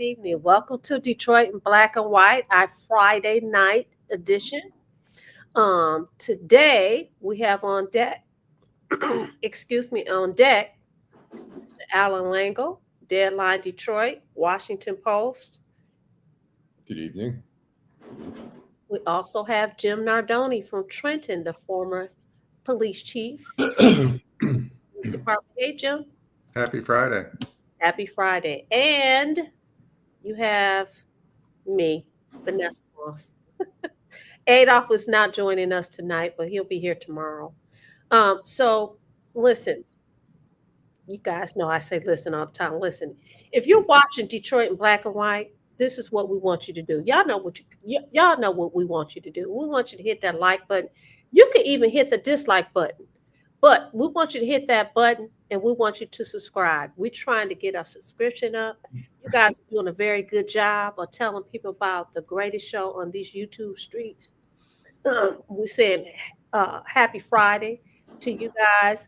evening. Welcome to Detroit in Black and White, our Friday night edition. Today we have on deck, on deck, Mr. Allan Lengel, Deadline Detroit, Washington Post. Good evening. We also have Jim Nardone from Trenton, the former police chief. Department. Hey, Jim. Happy Friday. Happy Friday. And you have me, Vanessa Moss. Adolph is not joining us tonight, but he'll be here tomorrow. So listen, you guys know I say listen all the time. Listen, if you're watching Detroit in Black and White, this is what we want you to do. Y'all know y'all know what we want you to do. We want you to hit that like button. You can even hit the dislike button, but we want you to hit that button and we want you to subscribe. We're trying to get our subscription up. You guys are doing a very good job of telling people about the greatest show on these YouTube streets. We're saying happy Friday to you guys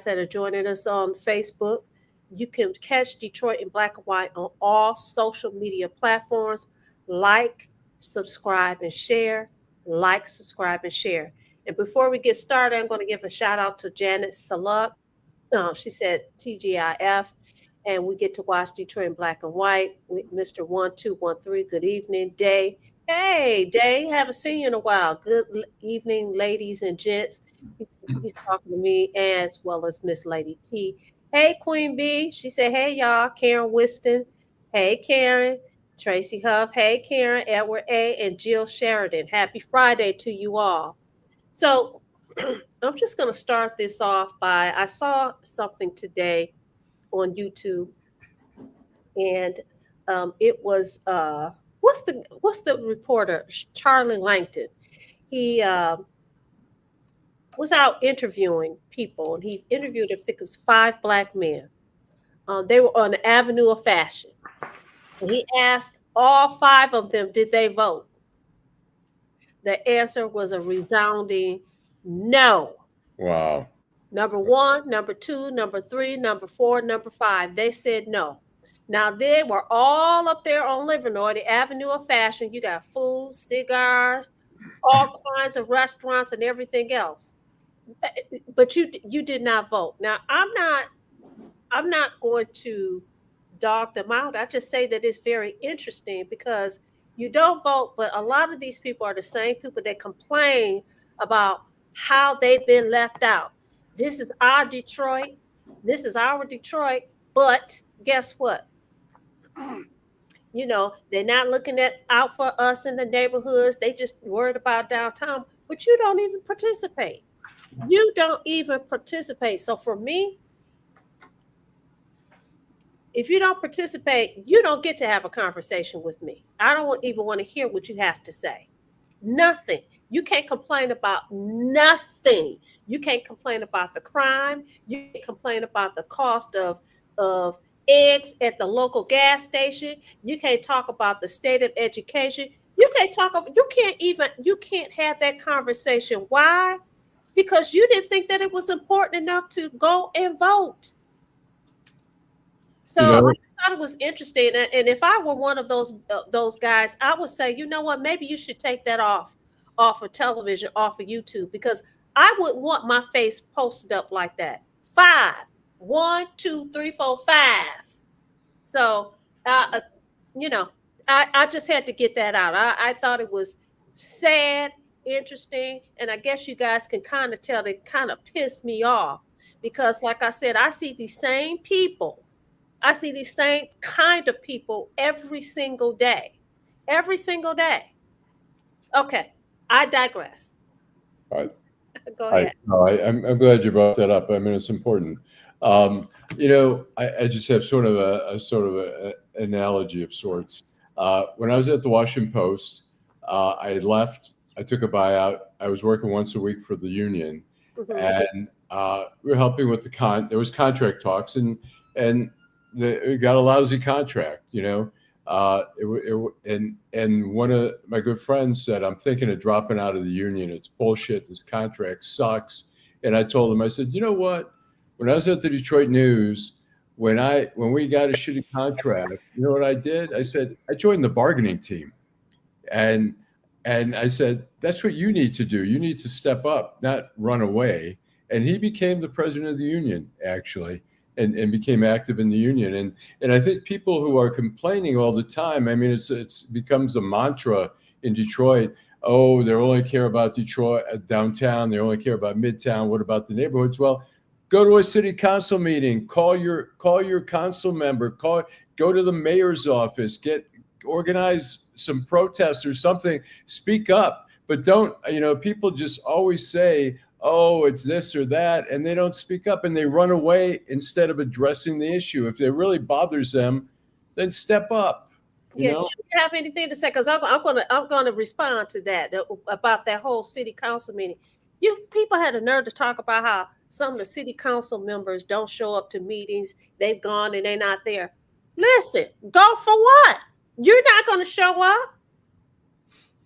that are joining us on Facebook. You can catch Detroit in Black and White on all social media platforms. Like, subscribe, and share. Like, subscribe, and share. And before we get started, I'm going to give a shout out to Janet Saluk. She said TGIF, and we get to watch Detroit in Black and White with Mr. 1213. Good evening, Day. Hey, Day, haven't seen you in a while. Good evening, ladies and gents. He's talking to me as well as Miss Lady T. Hey, Queen B. She said, hey, y'all. Karen Whiston. Hey, Karen. Tracy Huff. Hey, Karen. Edward A. And Jill Sheridan. Happy Friday to you all. So I'm just going to start this off by, I saw something today on YouTube, and it was, what's the reporter, Charlie Langton. He was out interviewing people, and he interviewed, I think it was 5 Black men. They were on the Avenue of Fashion, and he asked all 5 of them, did they vote? The answer was a resounding no. Wow. Number 1, number 2, number 3, number 4, number 5. They said no. Now, they were all up there on Livernois, the Avenue of Fashion. You got food, cigars, all kinds of restaurants and everything else. But you did not vote. Now, I'm not going to dog them out. I just say that it's very interesting because you don't vote, but a lot of these people are the same people that complain about how they've been left out. This is our Detroit. This is our Detroit. But guess what? You know, they're not looking out for us in the neighborhoods. They just worried about downtown, but you don't even participate. You don't even participate. So for me, if you don't participate, you don't get to have a conversation with me. I don't even want to hear what you have to say. Nothing. You can't complain about nothing. You can't complain about the crime. You can't complain about the cost of eggs at the local gas station. You can't talk about the state of education. You can't have that conversation. Why? Because you didn't think that it was important enough to go and vote. So I thought it was interesting. And if I were one of those guys, I would say, you know what, maybe you should take that off of television, off of YouTube, because I wouldn't want my face posted up like that. 5, 1, 2, 3, 4, 5. So, you know, I just had to get that out. I thought it was sad, interesting, and I guess you guys can kind of tell it kind of pissed me off because, like I said, I see these same people. I see these same kind of people every single day. Every single day. Okay, I digress. Go ahead. I'm glad you brought that up. I mean, it's important. You know, I just have sort of a analogy of sorts. When I was at the Washington Post, I had left. I took a buyout. I was working once a week for the union, and we were helping with there was contract talks, and we got a lousy contract, you know. And one of my good friends said, I'm thinking of dropping out of the union. It's bullshit. This contract sucks. And I told him, I said, you know what? When I was at the Detroit News, when we got a shitty contract, you know what I did? I said I joined the bargaining team, and I said that's what you need to do. You need to step up, not run away. And he became the president of the union, actually, and became active in the union. And I think people who are complaining all the time, I mean, it's becomes a mantra in Detroit. Oh, they only care about Detroit downtown. They only care about Midtown. What about the neighborhoods? Well, go to a city council meeting. Call your council member. Go to the mayor's office. Organize some protests or something. Speak up, but don't. People just always say, oh, it's this or that, and they don't speak up, and they run away instead of addressing the issue. If it really bothers them, then step up. Yeah, do you have anything to say? Because I'm gonna respond to that about that whole city council meeting. You people had a nerve to talk about how some of the city council members don't show up to meetings. They've gone and they're not there. Listen, go for what? You're not going to show up.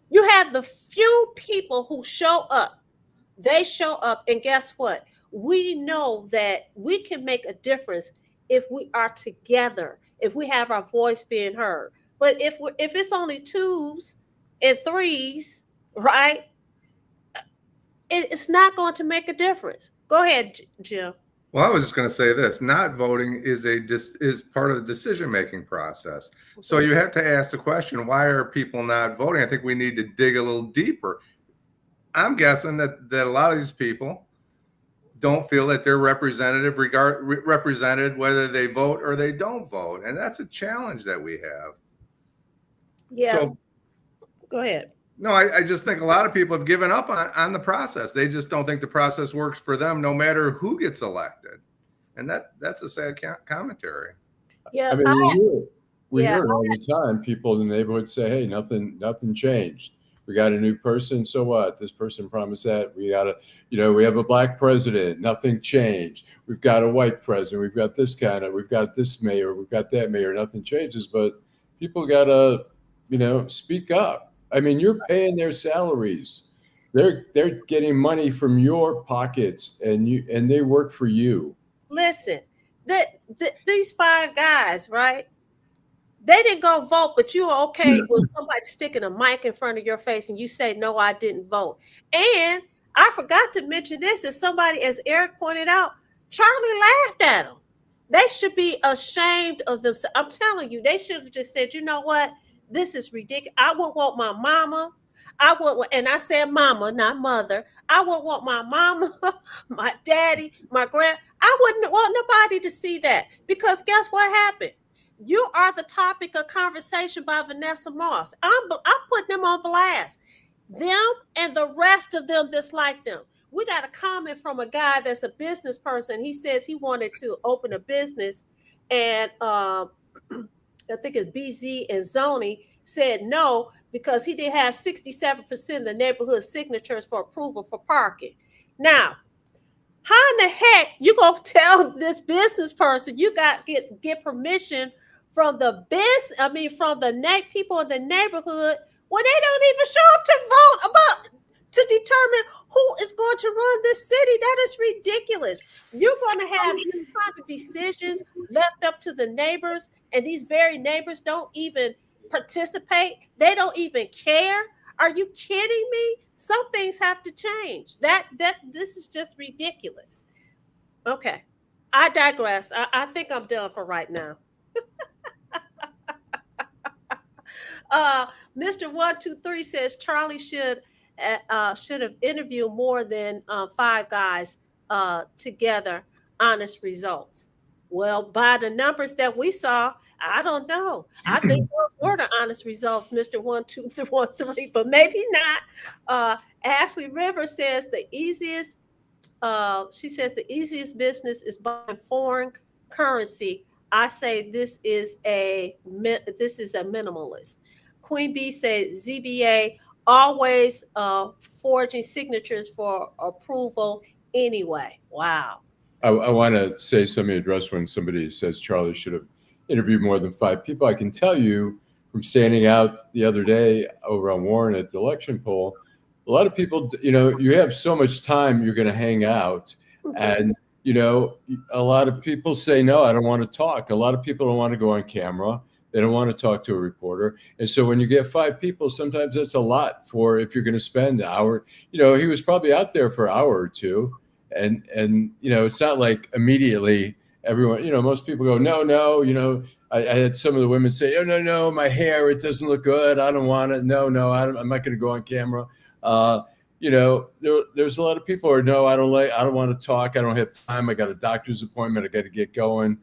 You have the few people who show up. They show up, and guess what? We know that we can make a difference if we are together, if we have our voice being heard. But if it's only twos and threes, right? It's not going to make a difference. Go ahead, Jim. Well, I was just going to say this: not voting is part of the decision-making process. So you have to ask the question: why are people not voting? I think we need to dig a little deeper. I'm guessing that a lot of these people don't feel that they're represented whether they vote or they don't vote, and that's a challenge that we have. Yeah. So, go ahead. No, I just think a lot of people have given up on the process. They just don't think the process works for them, no matter who gets elected, and that's a sad commentary. Yeah, I mean, we hear it all the time. People in the neighborhood say, "Hey, nothing changed. We got a new person, so what? This person promised that. We got we have a black president. Nothing changed. We've got a white president. We've got we've got this mayor. We've got that mayor. Nothing changes." But people gotta, speak up. I mean, you're paying their salaries. They're getting money from your pockets, and they work for you. Listen, these 5 guys, right? They didn't go vote, but you are okay with somebody sticking a mic in front of your face and you say, "No, I didn't vote." And I forgot to mention this, as as Eric pointed out, Charlie laughed at them. They should be ashamed of themselves. I'm telling you, they should have just said, "You know what? This is ridiculous. I would want my mama. And I said mama, not mother. I would want my mama, my daddy, my I wouldn't want nobody to see that, because guess what happened? You are the topic of conversation by Vanessa Moss. I'm putting them on blast. Them and the rest of them that's like them. We got a comment from a guy that's a business person. He says he wanted to open a business, and I think it's BZ and Zoni said no, because he did have 67% of the neighborhood signatures for approval for parking. Now, how in the heck you gonna tell this business person you got get permission from the people in the neighborhood when they don't even show up to vote to determine who is going to run this city? That is ridiculous. You're going to have these kind of decisions left up to the neighbors, and these very neighbors don't even participate. They don't even care. Are you kidding me? Some things have to change. This is just ridiculous. Okay, I digress. I think I'm done for right now. Mr. 123 says Charlie should have interviewed more than 5 guys together. Honest results. Well, by the numbers that we saw, I don't know. I think those were the honest results, Mr. 123, but maybe not. Ashley Rivers says the easiest. She says the easiest business is buying foreign currency. I say this is a minimalist. Queen Bee says ZBA always forging signatures for approval anyway. Wow. I want to say something, address when somebody says Charlie should have interviewed more than 5 people. I can tell you from standing out the other day over on Warren at the election poll, a lot of people, you have so much time you're going to hang out, and you know, a lot of people say, no, I don't want to talk. A lot of people don't want to go on camera. They don't want to talk to a reporter. And so when you get 5 people, sometimes that's a lot for if you're going to spend an hour. You know, he was probably out there for an hour or two. And you know, it's not like immediately everyone, you know, most people go, no, you know, I had some of the women say, oh, no, my hair, it doesn't look good. I don't want it. No, I'm not going to go on camera. You know, there's a lot of people who are, no, I don't want to talk. I don't have time. I got a doctor's appointment. I got to get going.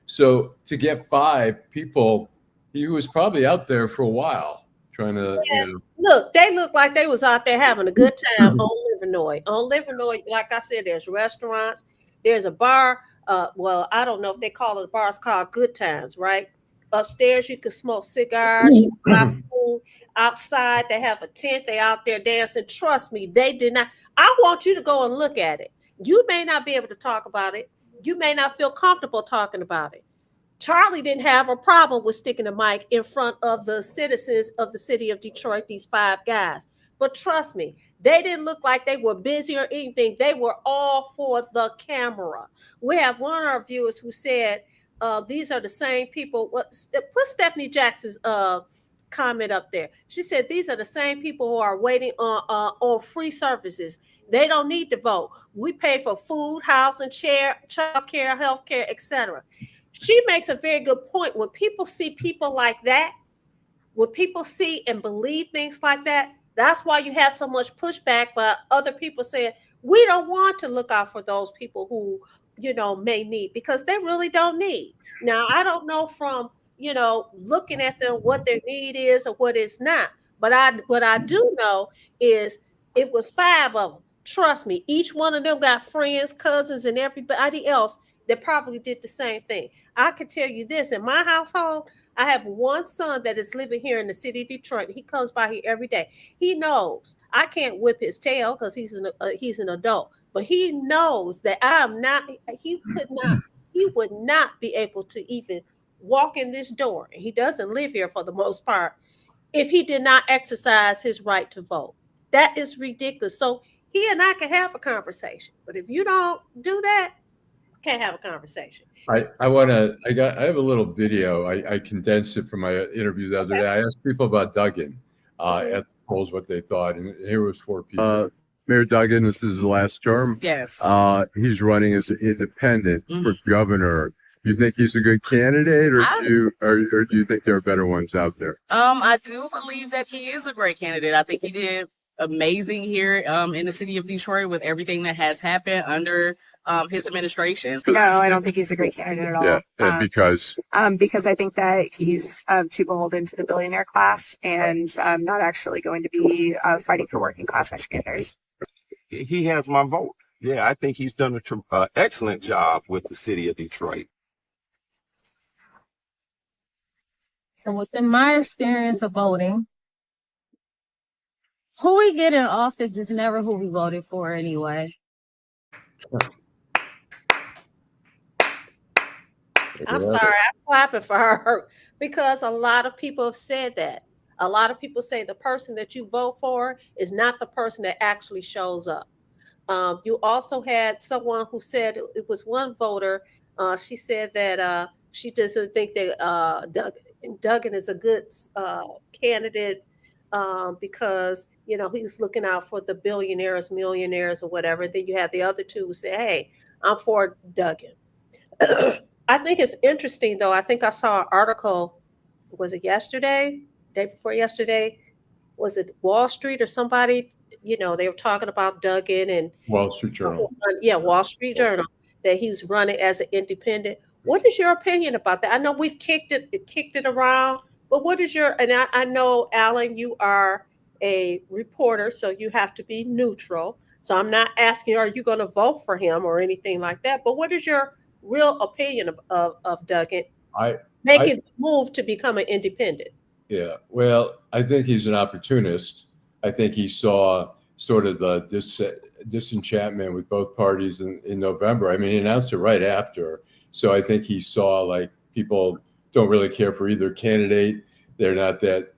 So to get 5 people, he was probably out there for a while trying to, you know. Look, they look like they was out there having a good time on Livernois. On Livernois, like I said, there's restaurants, there's a bar. Well, I don't know if they call it a bar. It's called Good Times, right? Upstairs, you can smoke cigars, you can buy food. Outside, they have a tent. They out there dancing. Trust me, they did not. I want you to go and look at it. You may not be able to talk about it. You may not feel comfortable talking about it. Charlie didn't have a problem with sticking a mic in front of the citizens of the city of Detroit, these 5 guys. But trust me, they didn't look like they were busy or anything. They were all for the camera. We have one of our viewers who said, these are the same people. Put Stephanie Jackson's comment up there. She said, these are the same people who are waiting on free services. They don't need to vote. We pay for food, housing, child care, health care, etc. She makes a very good point. When people see people like that, when people see and believe things like that, that's why you have so much pushback by other people saying, we don't want to look out for those people who, you know, may need, because they really don't need. Now, I don't know from, you know, looking at them what their need is or what it's not. But what I do know is it was 5 of them. Trust me, each one of them got friends, cousins, and everybody else that probably did the same thing. I can tell you this, in my household, I have one son that is living here in the city of Detroit. He comes by here every day. He knows I can't whip his tail because he's an adult, but he knows that I'm not. He would not be able to even walk in this door. And he doesn't live here for the most part if he did not exercise his right to vote. That is ridiculous. So he and I can have a conversation, but if you don't do that, can't have a conversation. I have a little video. I condensed it from my interview the other day. I asked people about Duggan at the polls what they thought, and here was 4 people. Mayor Duggan, this is his last term. Yes. He's running as an independent for governor. Do you think he's a good candidate, or do you think there are better ones out there? I do believe that he is a great candidate. I think he did amazing here in the city of Detroit with everything that has happened under his administration. No, I don't think he's a great candidate at all. Yeah, and because I think that he's too beholden to the billionaire class and not actually going to be fighting for working class Michiganders. He has my vote. Yeah, I think he's done an excellent job with the city of Detroit. So within my experience of voting, who we get in office is never who we voted for anyway. I'm sorry, I'm clapping for her because a lot of people have said that. A lot of people say the person that you vote for is not the person that actually shows up. You also had someone who said, it was one voter, she said that she doesn't think that Duggan is a good candidate because, you know, he's looking out for the billionaires, millionaires, or whatever. Then you have the other 2 who say, hey, I'm for Duggan. I think it's interesting, though. I think I saw an article, was it yesterday, day before yesterday? Was it Wall Street or somebody? You know, they were talking about Duggan and Wall Street Journal. Yeah, Wall Street Journal, that he's running as an independent. What is your opinion about that? I know we've kicked it around, but what is your, and I know, Allan, you are a reporter, so you have to be neutral. So I'm not asking, are you going to vote for him or anything like that? But what is your real opinion of Duggan making the move to become an independent? Yeah, well, I think he's an opportunist. I think he saw sort of the disenchantment with both parties in November. I mean, he announced it right after. So I think he saw like people don't really care for either candidate. They're not that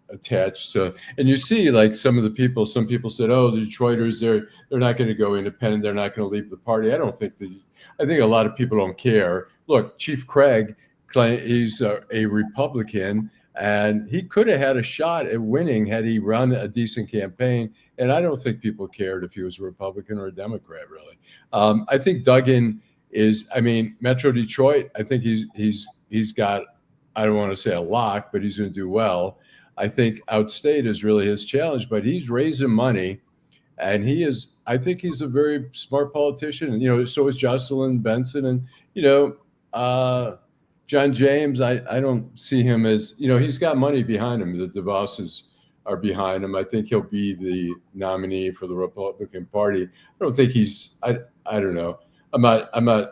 attached to. And you see, like some people said, "Oh, the Detroiters, they're not going to go independent. They're not going to leave the party." I don't think that. I think a lot of people don't care. Look, Chief Craig, he's a Republican, and he could have had a shot at winning had he run a decent campaign. And I don't think people cared if he was a Republican or a Democrat, really. I think Duggan is. I mean, Metro Detroit. I think he's got. I don't want to say a lock, but he's going to do well. I think outstate is really his challenge, but he's raising money, and I think he's a very smart politician. And, so is Jocelyn Benson, and, John James. I don't see him as, he's got money behind him. The DeVosses are behind him. I think he'll be the nominee for the Republican Party. I don't think I don't know. I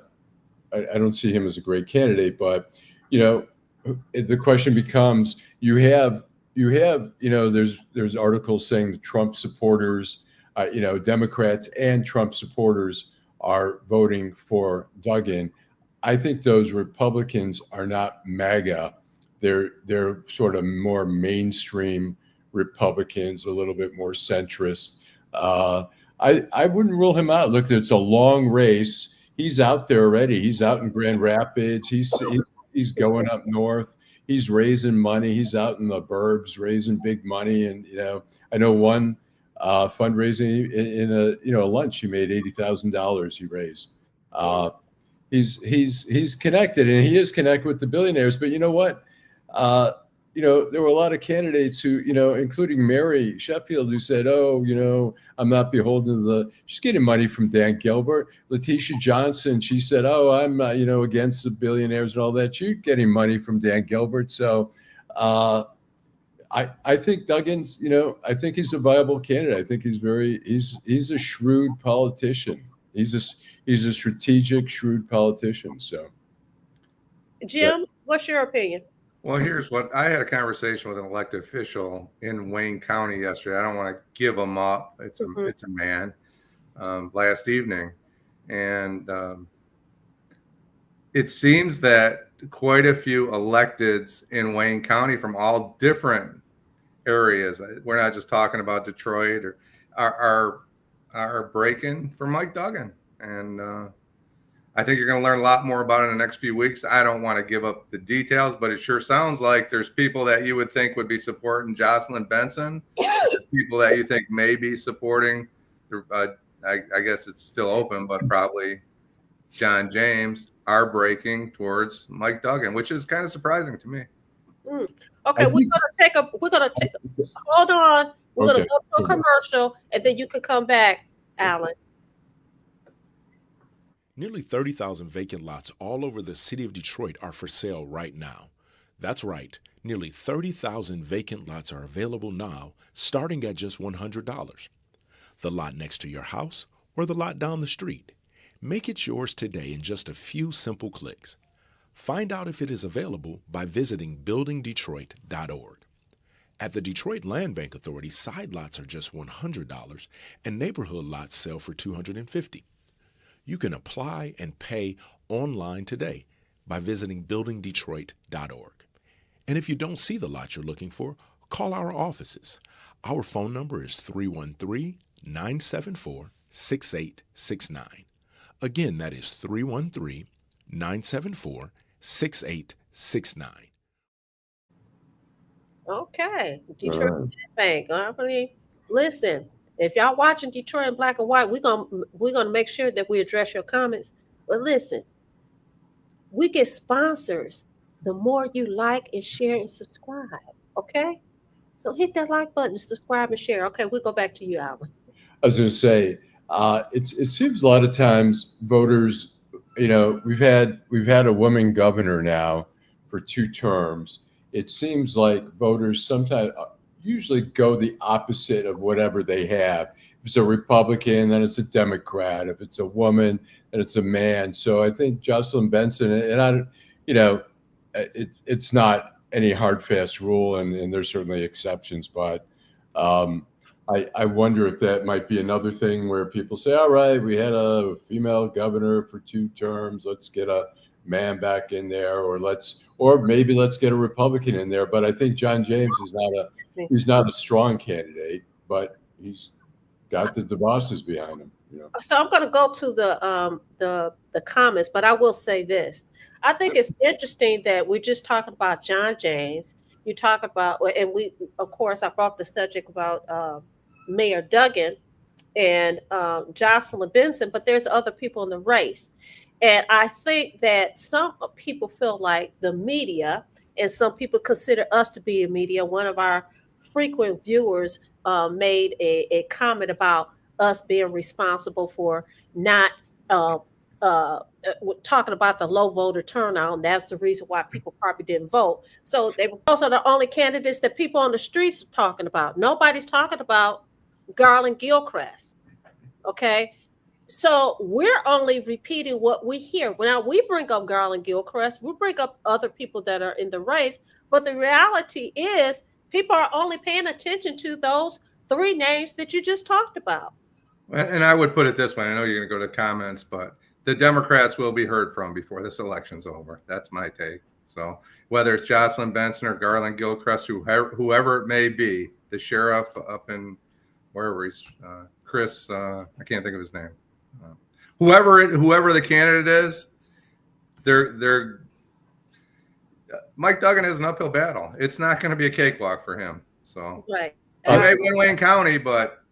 don't see him as a great candidate, but, the question becomes, there's articles saying the Trump supporters, Democrats and Trump supporters are voting for Duggan. I think those Republicans are not MAGA. They're sort of more mainstream Republicans, a little bit more centrist. I wouldn't rule him out. Look, it's a long race. He's out there already. He's out in Grand Rapids. He's going up north. He's raising money. He's out in the burbs raising big money. And, I know one fundraising in a lunch, he made $80,000 he raised. He's connected, and he is connected with the billionaires. But you know what? There were a lot of candidates who, including Mary Sheffield, who said, "Oh, I'm not beholden to she's getting money from Dan Gilbert." Letitia Johnson, she said, "Oh, I'm not, against the billionaires and all that." She's getting money from Dan Gilbert. So, I think Duggan's, I think he's a viable candidate. I think he's a shrewd politician. He's a strategic, shrewd politician. So, Jim, what's your opinion? Well, here's what I had a conversation with an elected official in Wayne County yesterday. I don't want to give him up. It's a man last evening. And it seems that quite a few electeds in Wayne County from all different areas, we're not just talking about Detroit, or are breaking for Mike Duggan. And I think you're going to learn a lot more about it in the next few weeks. I don't want to give up the details, but it sure sounds like there's people that you would think would be supporting Jocelyn Benson, people that you think may be supporting, I guess it's still open, but probably John James, are breaking towards Mike Duggan, which is kind of surprising to me. Okay, we're gonna take hold on. We're gonna go to a commercial, and then you can come back, Allan. Nearly 30,000 vacant lots all over the city of Detroit are for sale right now. That's right, nearly 30,000 vacant lots are available now, starting at just $100. The lot next to your house or the lot down the street. Make it yours today in just a few simple clicks. Find out if it is available by visiting buildingdetroit.org. At the Detroit Land Bank Authority, side lots are just $100 and neighborhood lots sell for $250. You can apply and pay online today by visiting buildingdetroit.org. And if you don't see the lot you're looking for, call our offices. Our phone number is 313-974-6869. Again, that is 313-974-6869. Okay, Detroit Land Bank. Listen. If y'all watching Detroit in black and white, we're gonna make sure that we address your comments. But listen, we get sponsors the more you like and share and subscribe. Okay, so hit that like button, subscribe and share. Okay, we'll go back to you, Allan. I was going to say, it seems a lot of times voters, we've had a woman governor now for 2 terms. It seems like voters sometimes usually go the opposite of whatever they have. If it's a Republican, then it's a Democrat. If it's a woman, then it's a man. So I think Jocelyn Benson, and it's not any hard, fast rule, and there's certainly exceptions, but I wonder if that might be another thing where people say, all right, we had a female governor for 2 terms. Let's get a man back in there, or maybe let's get a Republican in there. But I think John James he's not a strong candidate, but he's got the bosses behind him. So I'm going to go to the comments, but I will say this. I think it's interesting that we're just talking about John James. You talk about, and we, of course, I brought the subject about Mayor Duggan and Jocelyn Benson, but there's other people in the race. And I think that some people feel like the media, and some people consider us to be a media. One of our frequent viewers made a comment about us being responsible for not talking about the low voter turnout, and that's the reason why people probably didn't vote. So those are the only candidates that people on the streets are talking about. Nobody's talking about Garland Gilchrist. Okay, so we're only repeating what we hear. Now we bring up Garland Gilchrist, we bring up other people that are in the race, but the reality is people are only paying attention to those three names that you just talked about. And I would put it this way. I know you're going to go to comments, but the Democrats will be heard from before this election's over. That's my take. So whether it's Jocelyn Benson or Garland Gilchrist, whoever it may be, the sheriff up in wherever he's, Chris, I can't think of his name. Whoever the candidate is, they're Mike Duggan has an uphill battle. It's not going to be a cakewalk for him. So right. He may win Wayne County, but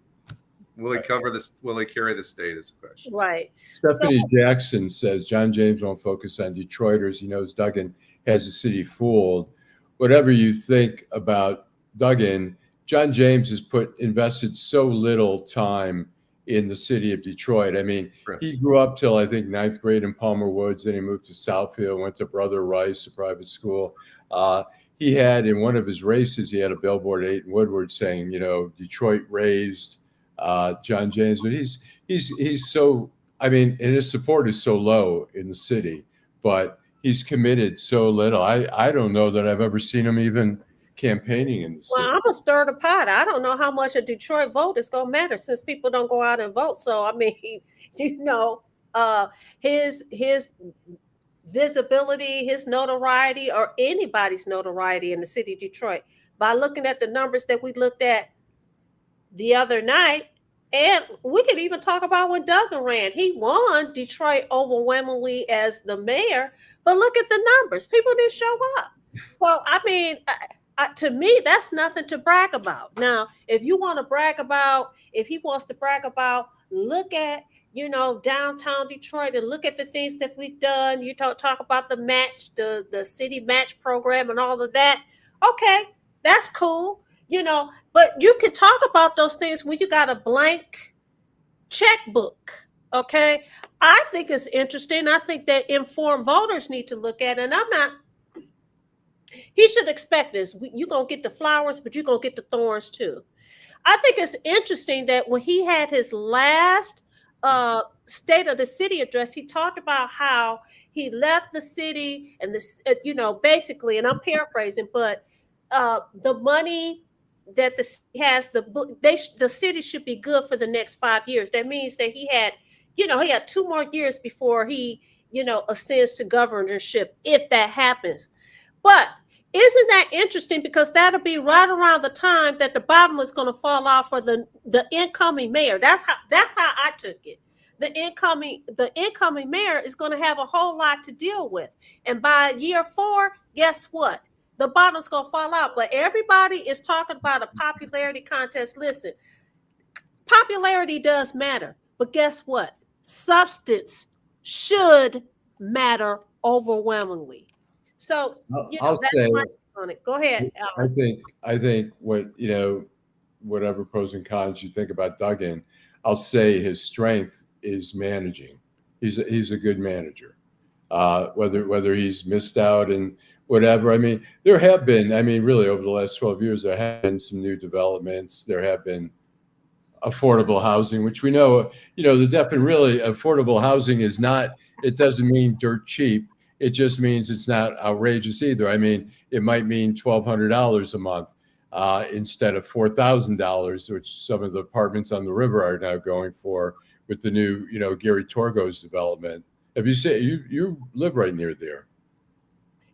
will he cover this? Will he carry the state? Is the question. Right. Stephanie Jackson says John James won't focus on Detroiters. He knows Duggan has the city fooled. Whatever you think about Duggan, John James has invested so little time in the city of Detroit. I mean, he grew up till I think 9th grade in Palmer Woods, then he moved to Southfield, went to Brother Rice, a private school. He had in one of his races, he had a billboard 8 in Woodward saying, Detroit raised John James, but he's so, I mean, and his support is so low in the city, but he's committed so little. I don't know that I've ever seen him even campaigning in the city. Well, I'm a stir the pot. I don't know how much a Detroit vote is going to matter since people don't go out and vote. So, I mean, his visibility, his notoriety, or anybody's notoriety in the city of Detroit, by looking at the numbers that we looked at the other night, and we could even talk about when Duggan ran. He won Detroit overwhelmingly as the mayor, but look at the numbers. People didn't show up. So, I mean, to me, that's nothing to brag about. Now, if you want to brag about, if he wants to brag about, look at, downtown Detroit and look at the things that we've done. You talk about the match, the city match program and all of that. Okay, that's cool, but you can talk about those things when you got a blank checkbook. Okay, I think it's interesting. I think that informed voters need to look at it. And he should expect this. You're going to get the flowers, but you're going to get the thorns too. I think it's interesting that when he had his last State of the City address, he talked about how he left the city and this, basically, and I'm paraphrasing, but the money that the city has, the city should be good for the next 5 years. That means that he had 2 more years before he, ascends to governorship, if that happens. But isn't that interesting? Because that'll be right around the time that the bottom is going to fall off for the incoming mayor. That's how I took it. The incoming mayor is going to have a whole lot to deal with. And by year 4, guess what? The bottom's going to fall out. But everybody is talking about a popularity contest. Listen, popularity does matter. But guess what? Substance should matter overwhelmingly. So I'll say, on it. Go ahead, Allan. I think whatever pros and cons you think about Duggan, I'll say his strength is managing. He's a good manager. Whether he's missed out and whatever. I mean, there have been. Really over the last 12 years, there have been some new developments. There have been affordable housing, which we know. Really affordable housing is not. It doesn't mean dirt cheap. It just means it's not outrageous either. It might mean $1,200 a month instead of $4,000, which some of the apartments on the river are now going for with the new, Gary Torgo's development. Have you said you live right near there?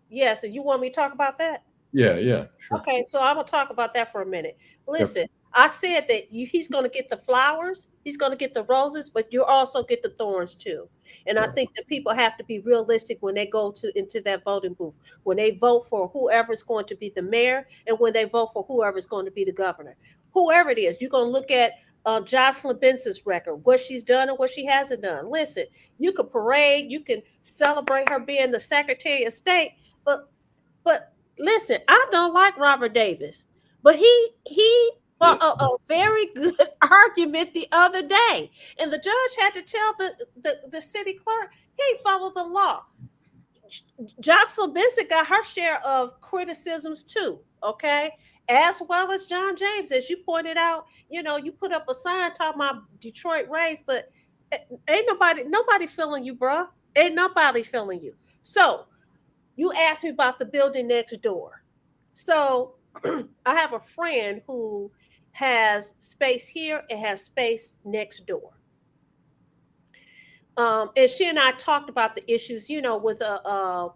Yes, and you want me to talk about that? Yeah, sure. Okay, so I'm gonna talk about that for a minute. Yep. Listen, I said that he's gonna get the flowers, he's gonna get the roses, but you also get the thorns too. And I Yeah. think that people have to be realistic when they go to into that voting booth, when they vote for whoever's going to be the mayor, and when they vote for whoever's going to be the governor, whoever it is. You're gonna look at Jocelyn Benson's record, what she's done and what she hasn't done. Listen, you can parade, you can celebrate her being the Secretary of State, but but listen, I don't like Robert Davis, but he brought a very good argument the other day, and the judge had to tell the city clerk, hey, follow the law. Jocelyn Benson got her share of criticisms too, okay, as well as John James, as you pointed out. You put up a sign talking about Detroit race, but ain't nobody feeling you, bruh. Ain't nobody feeling you. So you asked me about the building next door. So I have a friend who has space here and has space next door. And she and I talked about the issues, with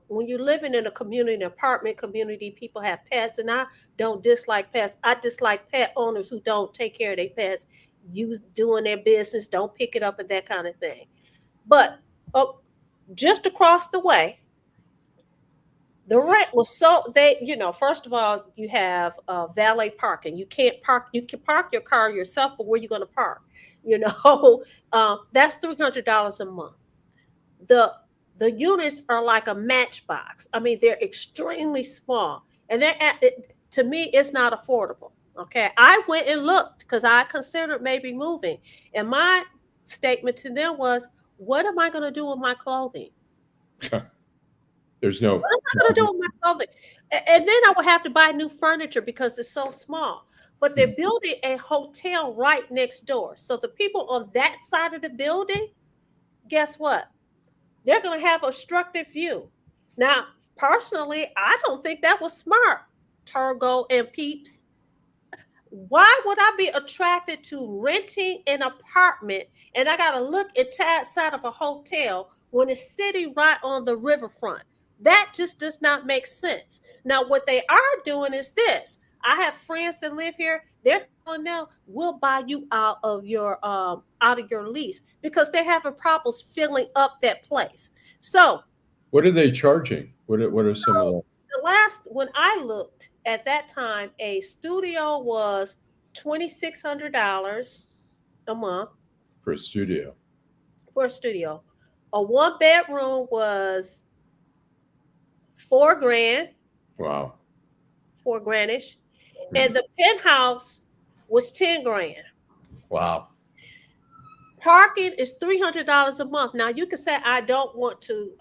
when you're living in a community, an apartment community, people have pets, and I don't dislike pets. I dislike pet owners who don't take care of their pets, use doing their business, don't pick it up, and that kind of thing. But just across the way, the rent was first of all, you have valet parking. You can't park, you can park your car yourself, but where are you going to park? That's $300 a month. The units are like a matchbox. I mean, they're extremely small, and to me, it's not affordable. Okay, I went and looked because I considered maybe moving, and my statement to them was, "What am I going to do with my clothing? There's no. What am I going to do with my clothing?" And then I would have to buy new furniture because it's so small. But they're building a hotel right next door. So the people on that side of the building, guess what? They're going to have obstructed view. Now, personally, I don't think that was smart, Turgo and Peeps. Why would I be attracted to renting an apartment and I got to look inside of a hotel when it's sitting right on the riverfront? That just does not make sense. Now, what they are doing is this. I have friends that live here. They're telling them, we'll buy you out of your lease because they're having problems filling up that place. So, What are they charging? What are some of the? when I looked at that time, a studio was $2,600 a month For a studio? for a studio. A one bedroom was $4,000, Wow. $4,000ish, and the penthouse was $10,000. Wow. Parking is $300 a month. Now you can say I don't want to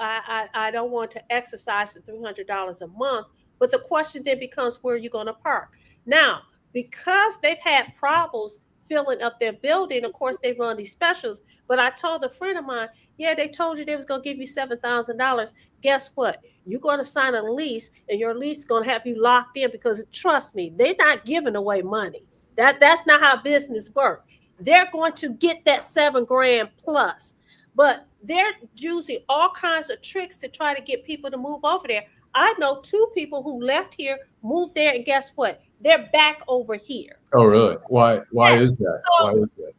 exercise the $300 a month, but the question then becomes, where are you going to park? Now, because they've had problems filling up their building, of course they run these specials. But I told a friend of mine, yeah, they told you they was going to give you $7,000. Guess what? You're going to sign a lease, and your lease is going to have you locked in because trust me, they're not giving away money. That's not how business works. They're going to get that $7,000 plus, but they're using all kinds of tricks to try to get people to move over there. I know two people who left here, moved there, and guess what? They're back over here. Oh, really? Why? Why is that? So, why is that?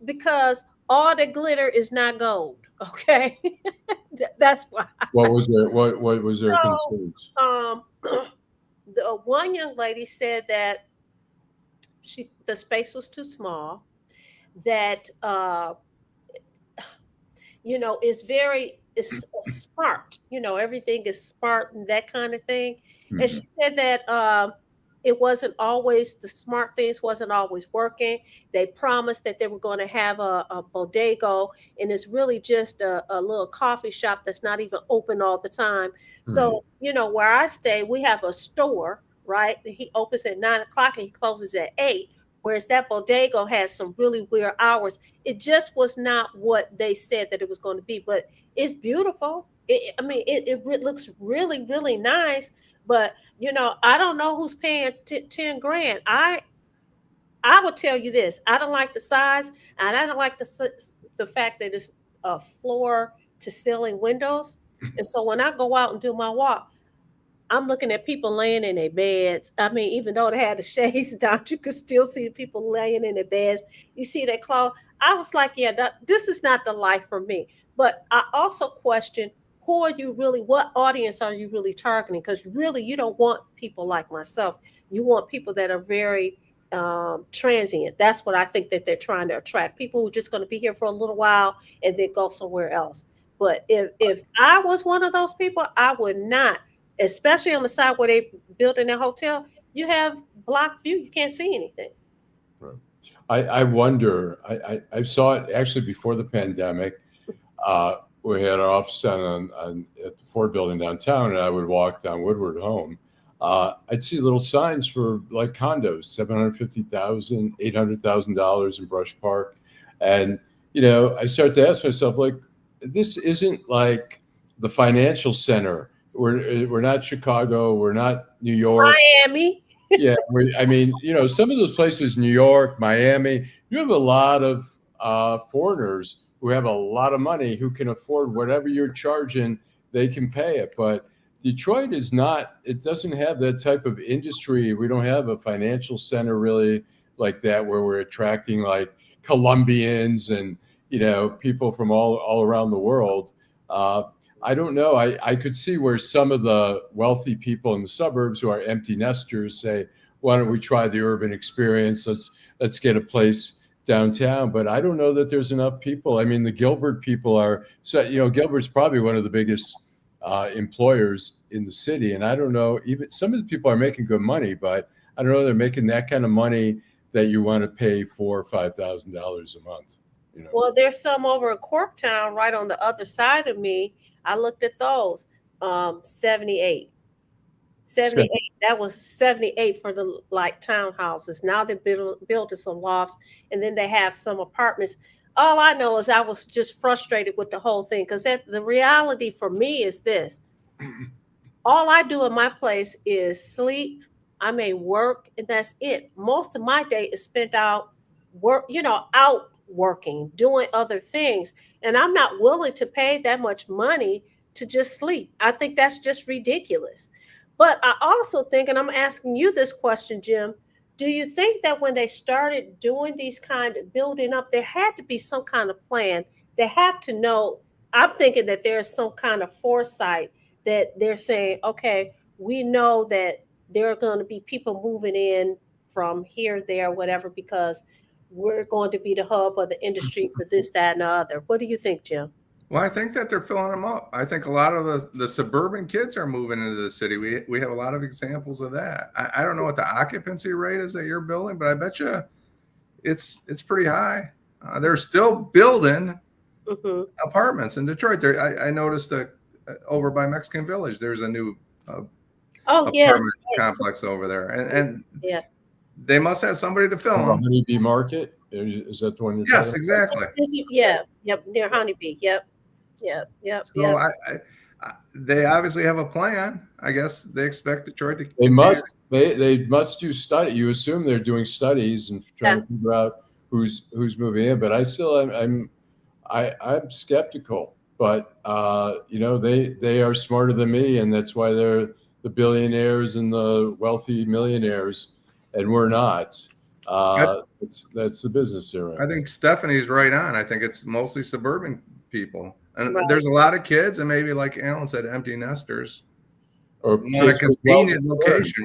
because all the glitter is not gold. Okay, that's why. What was their concerns? The one young lady said that the space was too small. That it's smart. Everything is smart and that kind of thing. Mm-hmm. And she said that it wasn't always, the smart things wasn't always working. They promised that they were going to have a bodega, and it's really just a little coffee shop that's not even open all the time. Mm-hmm. So, where I stay, we have a store, right? He opens at 9:00 and he closes at 8. Whereas that bodega has some really weird hours. It just was not what they said that it was going to be, but it's beautiful. It looks really, really nice. But I don't know who's paying $10,000. I would tell you this: I don't like the size, and I don't like the fact that it's a floor to stealing windows. And so when I go out and do my walk, I'm looking at people laying in their beds. I mean, even though they had the shades down, you could still see people laying in their beds. You see their clothes. I was like, yeah, this is not the life for me. But I also question, who are you really, what audience are you really targeting? Because really, you don't want people like myself. You want people that are very transient. That's what I think that they're trying to attract. People who are just going to be here for a little while and then go somewhere else. But if I was one of those people, I would not, especially on the side where they building their hotel, you have block view. You can't see anything. Right. I wonder, I saw it actually before the pandemic. We had our office down at the Ford building downtown, and I would walk down Woodward home. I'd see little signs for like condos, $750,000, $800,000 in Brush Park. And, I started to ask myself, like, this isn't like the financial center. We're not Chicago. We're not New York. Miami. Yeah. Some of those places, New York, Miami, you have a lot of foreigners who have a lot of money who can afford whatever you're charging, they can pay it. But Detroit is not, it doesn't have that type of industry. We don't have a financial center really like that where we're attracting like Colombians and, people from all around the world. I don't know. I could see where some of the wealthy people in the suburbs who are empty nesters say, why don't we try the urban experience? Let's get a place downtown. But I don't know that there's enough people. I mean, the Gilbert people are, Gilbert's probably one of the biggest employers in the city. And I don't know, even some of the people are making good money, but I don't know they're making that kind of money that you want to pay $4,000 or $5,000 a month. Well, there's some over in Corktown right on the other side of me. I looked at those. 78. That was 78 for the like townhouses. Now they're building some lofts, and then they have some apartments. All I know is I was just frustrated with the whole thing, because the reality for me is this. All I do in my place is sleep. I may work, and that's it. Most of my day is spent out working, doing other things. And I'm not willing to pay that much money to just sleep. I think that's just ridiculous. But I also think, and I'm asking you this question, Jim, do you think that when they started doing these kind of building up, there had to be some kind of plan? They have to know. I'm thinking that there's some kind of foresight that they're saying, okay, we know that there are going to be people moving in from here, there, whatever, because we're going to be the hub of the industry for this, that, and the other. What do you think, Jim? Well, I think that they're filling them up. I think a lot of the suburban kids are moving into the city. We have a lot of examples of that. I don't know what the occupancy rate is at your building, but I bet you it's pretty high. They're still building apartments in Detroit. I noticed that over by Mexican Village, there's a new apartment complex over there, and yeah, they must have somebody to film. Honeybee Market, is that the one you're talking about? Yes, exactly. Yep, near Honeybee. Yep. So they obviously have a plan. I guess they expect Detroit to. They must do study. You assume they're doing studies and trying to figure out who's moving in. But I still I'm skeptical. But they are smarter than me, and that's why they're the billionaires and the wealthy millionaires, and we're not. That's the business here. I think Stephanie's right on. I think it's mostly suburban people. And there's a lot of kids, and maybe, like Allan said, empty nesters, or a convenient location.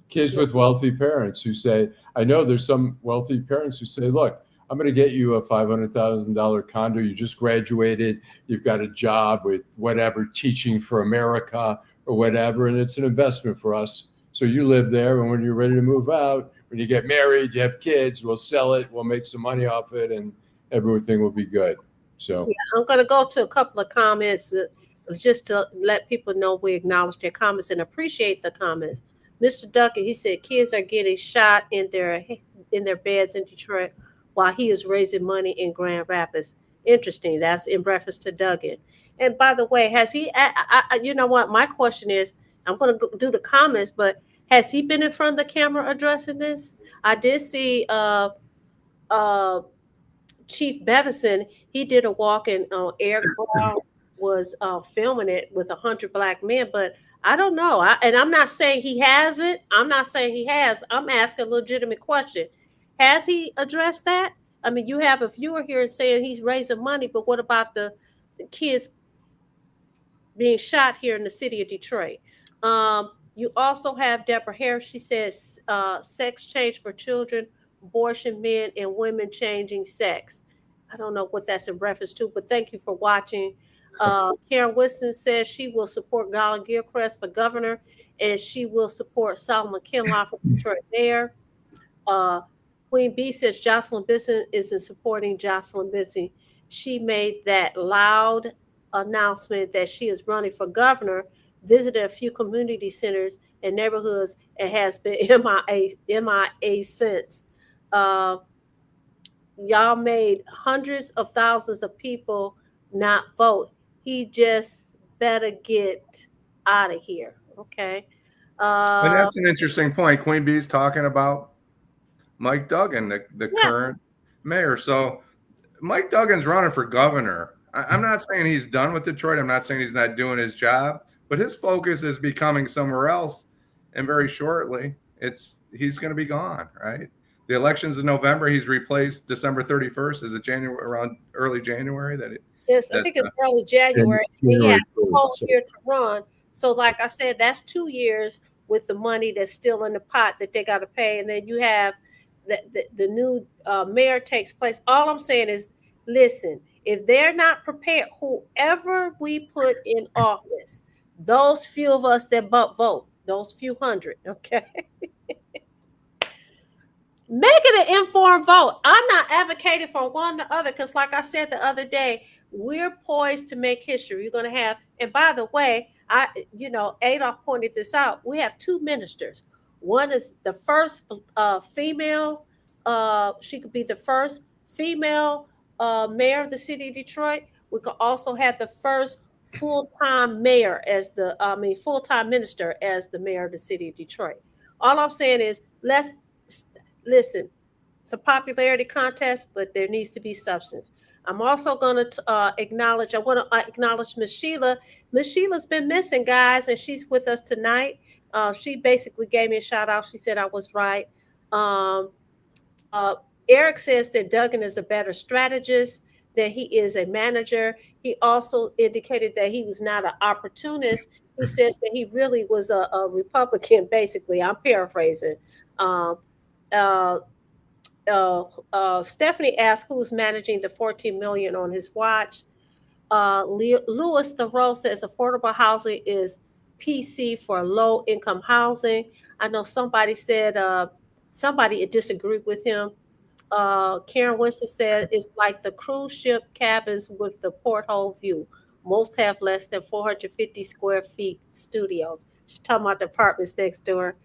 Kids with wealthy parents who say, I know there's some wealthy parents who say, look, I'm going to get you a $500,000 condo. You just graduated. You've got a job with whatever, teaching for America or whatever, and it's an investment for us. So you live there, and when you're ready to move out, when you get married, you have kids, we'll sell it, we'll make some money off it, and everything will be good. So I'm going to go to a couple of comments just to let people know we acknowledge their comments and appreciate the comments. Mr. Duckett, he said kids are getting shot in their beds in Detroit while he is raising money in Grand Rapids. Interesting. That's in reference to Duggan. And by the way, has he? You know what? My question is, I'm going to do the comments, but has he been in front of the camera addressing this? I did see Chief Bedison, he did a walk, and Eric Brown was filming it with 100 black men. But I don't know. And I'm not saying he hasn't. I'm not saying he has. I'm asking a legitimate question. Has he addressed that? I mean, you have a viewer here saying he's raising money, but what about the kids being shot here in the city of Detroit? You also have Deborah Harris. She says sex change for children, abortion, men, and women changing sex. I don't know what that's in reference to, but thank you for watching. Karen Winston says she will support Garland Gilchrist for governor, and she will support Solomon Kinlaw for Detroit mayor. Queen B says Jocelyn Benson isn't supporting Jocelyn Benson. She made that loud announcement that she is running for governor, visited a few community centers and neighborhoods, and has been MIA since. Y'all made hundreds of thousands of people not vote. He just better get out of here. Okay. And that's an interesting point. Queen Bee's talking about Mike Duggan, the current mayor. So Mike Duggan's running for governor. I'm not saying he's done with Detroit. I'm not saying he's not doing his job, but his focus is becoming somewhere else. And very shortly, he's going to be gone, right? The elections in November, he's replaced December 31st. Is it January, around early January? Yes, I think it's early January. He has a whole year to run. So like I said, that's 2 years with the money that's still in the pot that they got to pay. And then you have the new mayor takes place. All I'm saying is, listen, if they're not prepared, whoever we put in office, those few of us that vote, those few hundred, okay? Make it an informed vote. I'm not advocating for one or the other because, like I said the other day, we're poised to make history. You're going to have, and by the way, Adolph pointed this out. We have 2 ministers. One is the first female. She could be the first female mayor of the city of Detroit. We could also have the first full-time mayor full-time minister as the mayor of the city of Detroit. All I'm saying is, listen, it's a popularity contest, but there needs to be substance. I'm also going to acknowledge Miss Sheila. Miss Sheila's been missing, guys, and she's with us tonight. She basically gave me a shout out. She said I was right. Eric says that Duggan is a better strategist, that he is a manager. He also indicated that he was not an opportunist. He says that he really was a Republican, basically. I'm paraphrasing. Stephanie asked who's managing the $14 million on his watch. Louis Thoreau says affordable housing is PC for low income housing. I know somebody said somebody disagreed with him. Karen Winston said it's like the cruise ship cabins with the porthole view. Most have less than 450 square feet studios. She's talking about the apartments next door.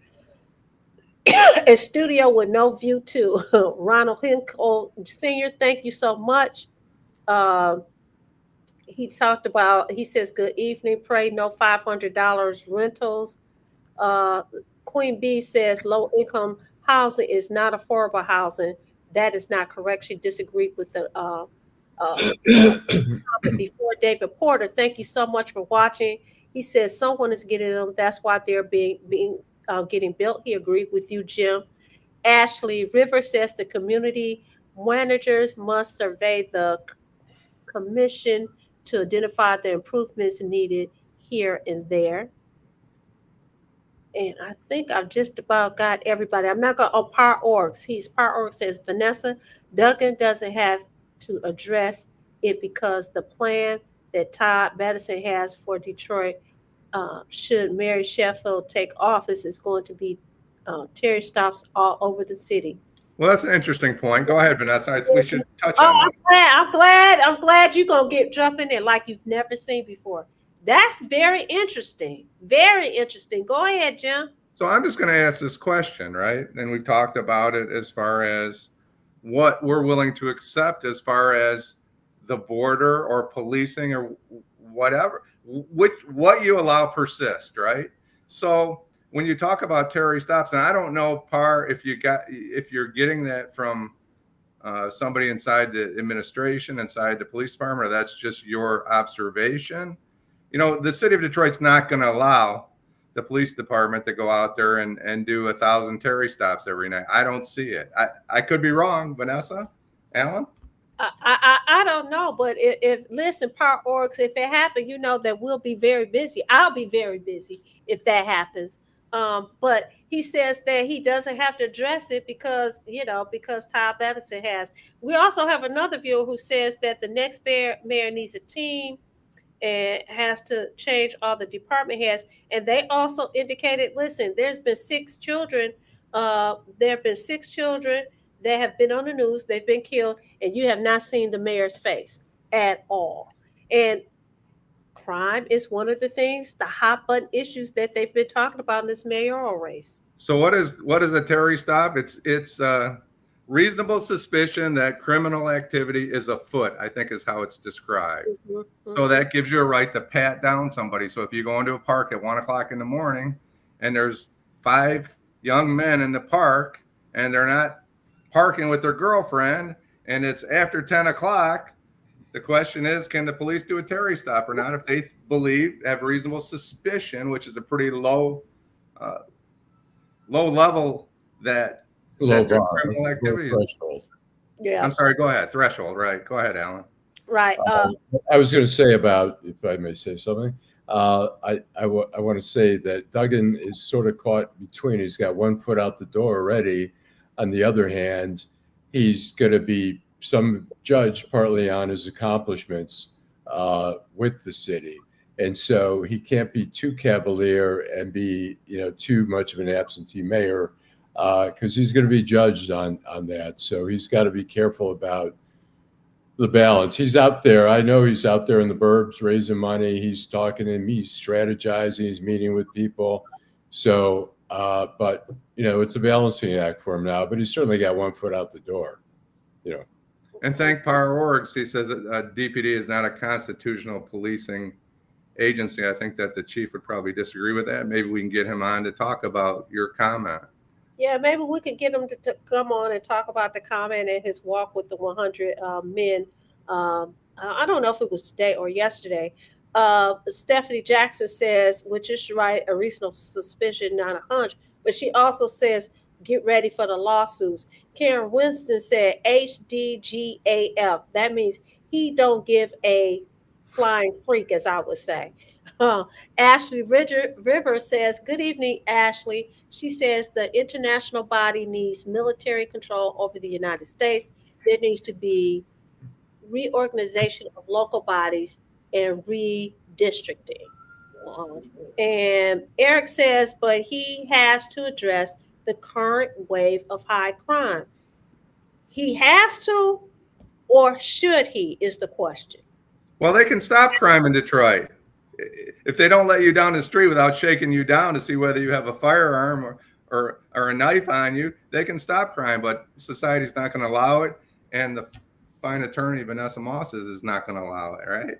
A studio with no view too. Ronald Hinkle Sr., thank you so much. He says, good evening, pray no $500 rentals. Queen B says low income housing is not affordable housing. That is not correct. She disagreed with the before. David Porter, thank you so much for watching. He says someone is getting them. That's why they're being getting built. He agreed with you, Jim. Ashley River says the community managers must survey the commission to identify the improvements needed here and there. And I think I've just about got everybody. I'm not going to, Par Orgs. Par Orgs says Vanessa Duggan doesn't have to address it because the plan that Todd Madison has for Detroit should Mary Sheffield take office is going to be Terry stops all over the city. Well, that's an interesting point. Go ahead, Vanessa. We should touch on that. I'm glad you're going to jump in there like you've never seen before. That's very interesting. Very interesting. Go ahead, Jim. So I'm just going to ask this question, right? And we talked about it as far as what we're willing to accept as far as the border or policing or whatever, what you allow persist, right? So when you talk about Terry stops, and I don't know, Par, if you're getting that from somebody inside the administration, inside the police department, or that's just your observation. You know, the city of Detroit's not going to allow the police department to go out there and do 1,000 Terry stops every night. I don't see it. I could be wrong, Vanessa, Allan. I don't know, but if listen, Park Orgs, if it happened, you know that we'll be very busy. I'll be very busy if that happens. But he says that he doesn't have to address it because Todd Edison has. We also have another viewer who says that the next mayor needs a team and has to change all the department heads. And they also indicated, listen, there's been 6 children. There have been 6 children that have been on the news. They've been killed, and you have not seen the mayor's face at all. And crime is one of the things, the hot button issues that they've been talking about in this mayoral race. So what is a Terry stop? It's reasonable suspicion that criminal activity is afoot, I think is how it's described. So that gives you a right to pat down somebody. So if you go into a park at 1 o'clock in the morning and there's 5 young men in the park and they're not parking with their girlfriend and it's after 10 o'clock, the question is, can the police do a Terry stop or not if they have reasonable suspicion, which is a pretty low level that criminal activity threshold. Yeah. I'm sorry, go ahead. Threshold, right. Go ahead, Allan. Right. I was going to say about, if I may say something, I want to say that Duggan is sort of caught between. He's got one foot out the door already. On the other hand, he's going to be some judge partly on his accomplishments with the city. And so he can't be too cavalier and be, too much of an absentee mayor because he's going to be judged on that. So he's got to be careful about the balance. He's out there. I know he's out there in the burbs raising money. He's talking to me, he's strategizing, he's meeting with people. So, but, it's a balancing act for him now, but he's certainly got one foot out the door, And thank Power Orgs. He says that DPD is not a constitutional policing agency. I think that the chief would probably disagree with that. Maybe we can get him on to talk about your comment. Yeah, maybe we could get him to come on and talk about the comment and his walk with the 100 men. I don't know if it was today or yesterday. Stephanie Jackson says, which is right, a reasonable suspicion, not a hunch. But she also says, get ready for the lawsuits. Karen Winston said HDGAF. That means he don't give a flying freak, as I would say. Ashley River says, good evening, Ashley. She says the international body needs military control over the United States. There needs to be reorganization of local bodies and redistricting. And Eric says, but he has to address the current wave of high crime. He has to, or should he, is the question. Well, they can stop crime in Detroit. If they don't let you down the street without shaking you down to see whether you have a firearm or a knife on you, they can stop crime, but society's not going to allow it. And the fine attorney, Vanessa Moss, is not going to allow it, right?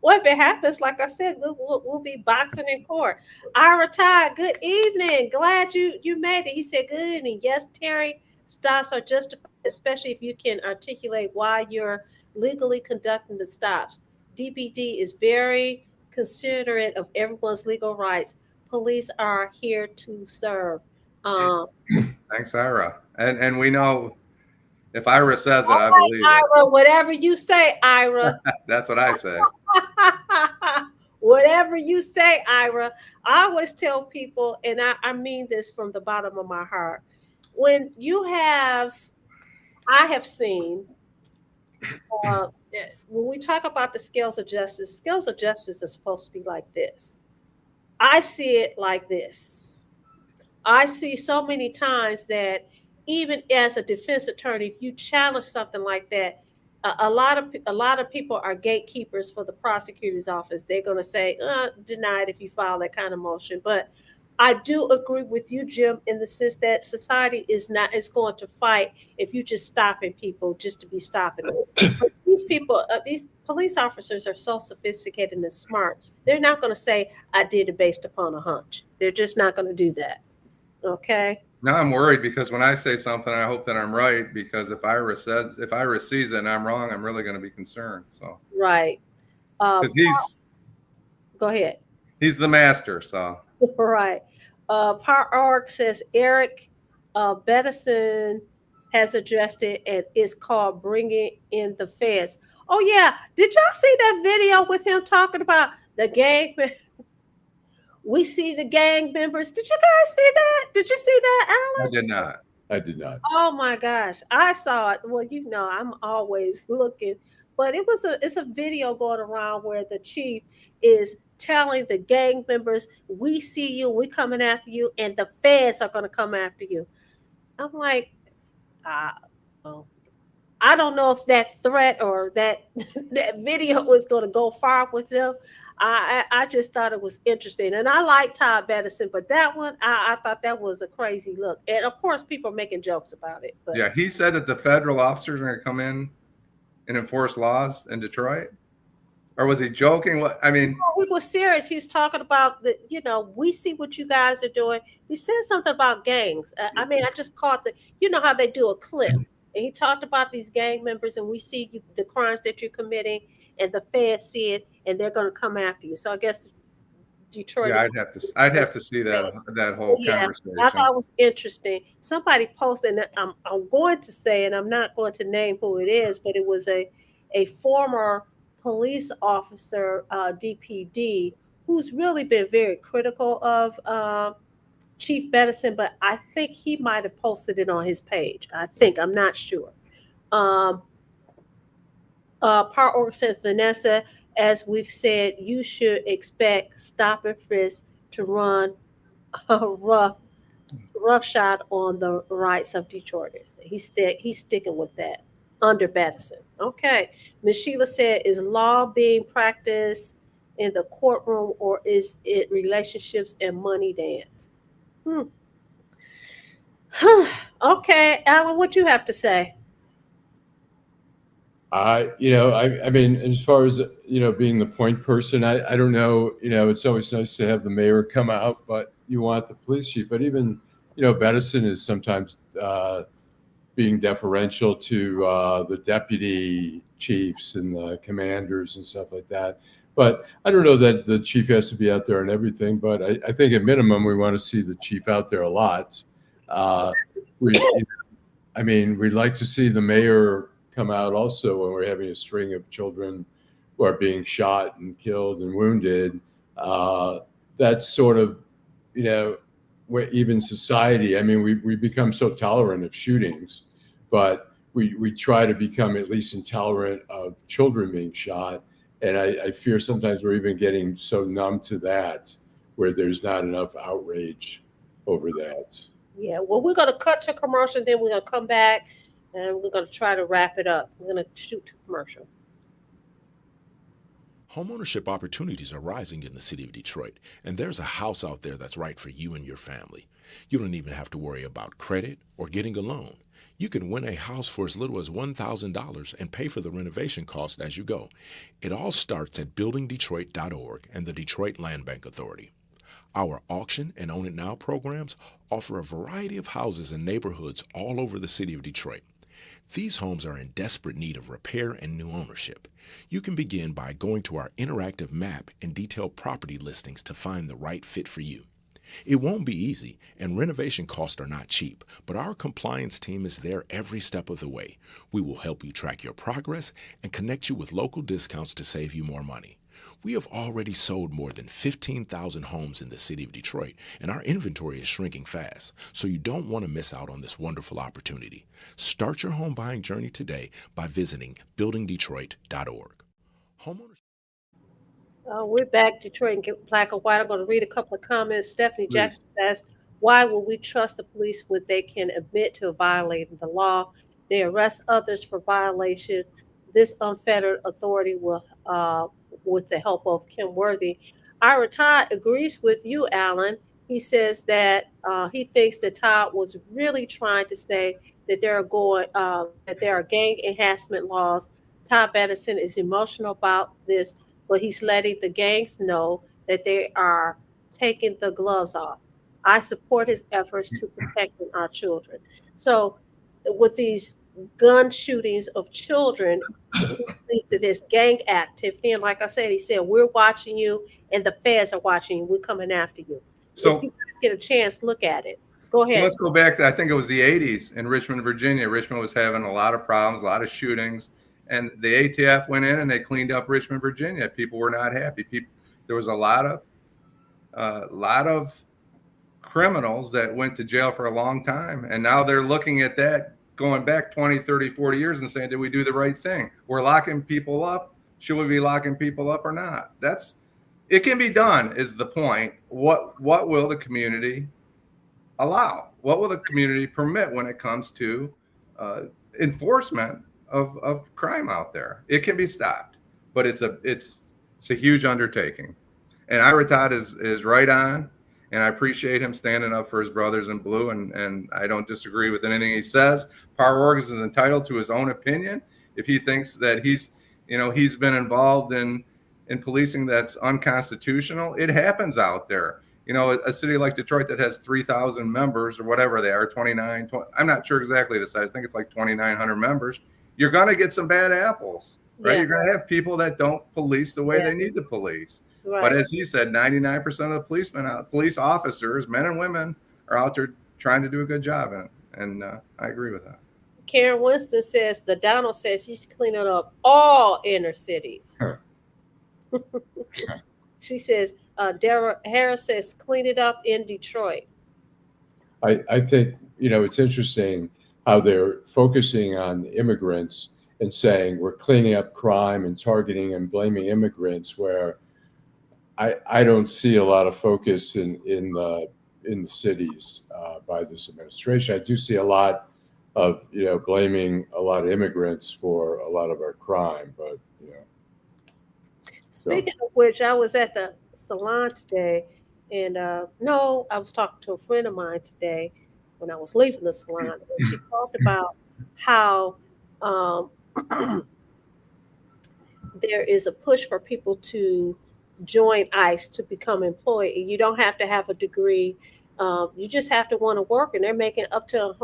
Well, if it happens, like I said, we'll be boxing in court. Ira Todd, good evening. Glad you made it. He said, good evening. Yes, Terry, stops are justified, especially if you can articulate why you're legally conducting the stops. DPD is very considerate of everyone's legal rights. Police are here to serve. Thanks, Ira. And we know if Ira says it, I believe Ira, it. whatever you say, Ira. That's what I say. Whatever you say, Ira. I always tell people, and I mean this from the bottom of my heart, when I have seen, when we talk about the scales of justice are supposed to be like this. I see it like this. I see so many times that even as a defense attorney, if you challenge something like that, a lot of people are gatekeepers for the prosecutor's office. They're going to say, deny it if you file that kind of motion. But I do agree with you, Jim, in the sense that society is going to fight if you just stopping people just to be stopping them. But these people, these police officers are so sophisticated and smart. They're not going to say, I did it based upon a hunch. They're just not going to do that. Okay. Now I'm worried because when I say something, I hope that I'm right, because if Iris sees it and I'm wrong, I'm really going to be concerned. So, Right. because Go ahead. he's the master. So Right. Par Arc says Eric Bettison has addressed it and it's called Bringing in the Feds. Oh, yeah. Did y'all see that video with him talking about the gang? We see the gang members. Did you guys see that? Did you see that, I Alan? did not. I did not. Oh my gosh, I saw it. Well, I'm always looking, but it's a video going around where the chief is telling the gang members, "We see you, we coming after you, and the feds are going to come after you." I'm like, ah, oh, I don't know if that threat or that that video was going to go far with them. I just thought it was interesting, and I like Todd Bettison, but that one I thought that was a crazy look. And of course, people are making jokes about it. But Yeah, he said that the federal officers are going to come in and enforce laws in Detroit. Or was he joking? What I mean, he was serious. He was talking about we see what you guys are doing. He said something about gangs. I mean, I just caught how they do a clip. And he talked about these gang members, and we see the crimes that you're committing, and the feds see it, and they're going to come after you. So I guess Detroit. yeah, I'd have to see that whole Yeah, conversation. I thought it was interesting. Somebody posted, and I'm going to say, and I'm not going to name who it is, but it was a former police officer, DPD, who's really been very critical of Chief Bettison, but I think he might have posted it on his page. I'm not sure. Um, Part Org says, Vanessa, as we've said, you should expect stop and frisk to run roughshod on the rights of Detroiters. He's sticking with that under Bettison. Okay. Ms. Sheila said, is law being practiced in the courtroom or is it relationships and money dance? Okay, Alan, what you have to say? I mean, as far as, being the point person, I don't know, it's always nice to have the mayor come out, but you want the police chief. But even, Bettison is sometimes being deferential to the deputy chiefs and the commanders and stuff like that. But I don't know that the chief has to be out there and everything, but I think at minimum, we want to see the chief out there a lot. We'd like to see the mayor come out also when we're having a string of children who are being shot and killed and wounded. That's sort of, where even society, I mean, we become so tolerant of shootings, but we try to become at least intolerant of children being shot. And I fear sometimes we're even getting so numb to that where there's not enough outrage over that. Yeah, well, we're going to cut to commercial, then we're going to come back and we're going to try to wrap it up. We're going to shoot to commercial. Homeownership opportunities are rising in the city of Detroit, and there's a house out there that's right for you and your family. You don't even have to worry about credit or getting a loan. You can win a house for as little as $1,000 and pay for the renovation cost as you go. It all starts at buildingdetroit.org and the Detroit Land Bank Authority. Our auction and Own It Now programs offer a variety of houses and neighborhoods all over the city of Detroit. These homes are in desperate need of repair and new ownership. You can begin by going to our interactive map and detailed property listings to find the right fit for you. It won't be easy, and renovation costs are not cheap, but our compliance team is there every step of the way. We will help you track your progress and connect you with local discounts to save you more money. We have already sold more than 15,000 homes in the city of Detroit, and our inventory is shrinking fast, so you don't want to miss out on this wonderful opportunity. Start your home buying journey today by visiting buildingdetroit.org. Homeowners. We're back, Detroit and Black and White. I'm going to read a couple of comments. Stephanie Please. Jackson says, why will we trust the police when they can admit to violating the law? They arrest others for violation. This unfettered authority will, with the help of Kim Worthy. Ira Todd agrees with you, Allan. He says that he thinks that Todd was really trying to say that there are gang enhancement laws. Todd Bettison is emotional about this, but he's letting the gangs know that they are taking the gloves off. I support his efforts to protecting our children. So, with these gun shootings of children, it leads to this gang activity. And like I said, he said, we're watching you and the feds are watching you. We're coming after you. If you So, guys get a chance, look at it. Go so ahead. let's go back to, I think it was the 80s in Richmond, Virginia. Richmond was having a lot of problems, a lot of shootings, and the ATF went in and they cleaned up Richmond, Virginia. People were not happy. There was a lot of criminals that went to jail for a long time, and now they're looking at that going back 20, 30, 40 years and saying, did we do the right thing? We're locking people up. Should we be locking people up or not? It can be done, is the point. What will the community allow? What will the community permit when it comes to enforcement of crime out there? It can be stopped, but it's a huge undertaking. And Ira Todd is right on, and I appreciate him standing up for his brothers in blue, and I don't disagree with anything he says. Power Organs is entitled to his own opinion. If he thinks that he's been involved in policing that's unconstitutional, it happens out there. A city like Detroit that has 3,000 members or whatever they are, 20, I'm not sure exactly the size. I think it's like 2,900 members. You're going to get some bad apples, right? Yeah. You're going to have people that don't police the way they need to police. Right. But as he said, 99% of the police officers, men and women, are out there trying to do a good job in it. And I agree with that. Karen Winston says, the Donald says he's cleaning up all inner cities. She says, Dara Harris says, clean it up in Detroit. I think, it's interesting how they're focusing on immigrants and saying we're cleaning up crime and targeting and blaming immigrants, where I don't see a lot of focus in the cities by this administration. I do see a lot of, blaming a lot of immigrants for a lot of our crime, but, Speaking of which, I was at the salon today, and no, I was talking to a friend of mine today when I was leaving the salon, and she talked about how there is a push for people to join ICE to become employed. You don't have to have a degree. You just have to want to work, and they're making up to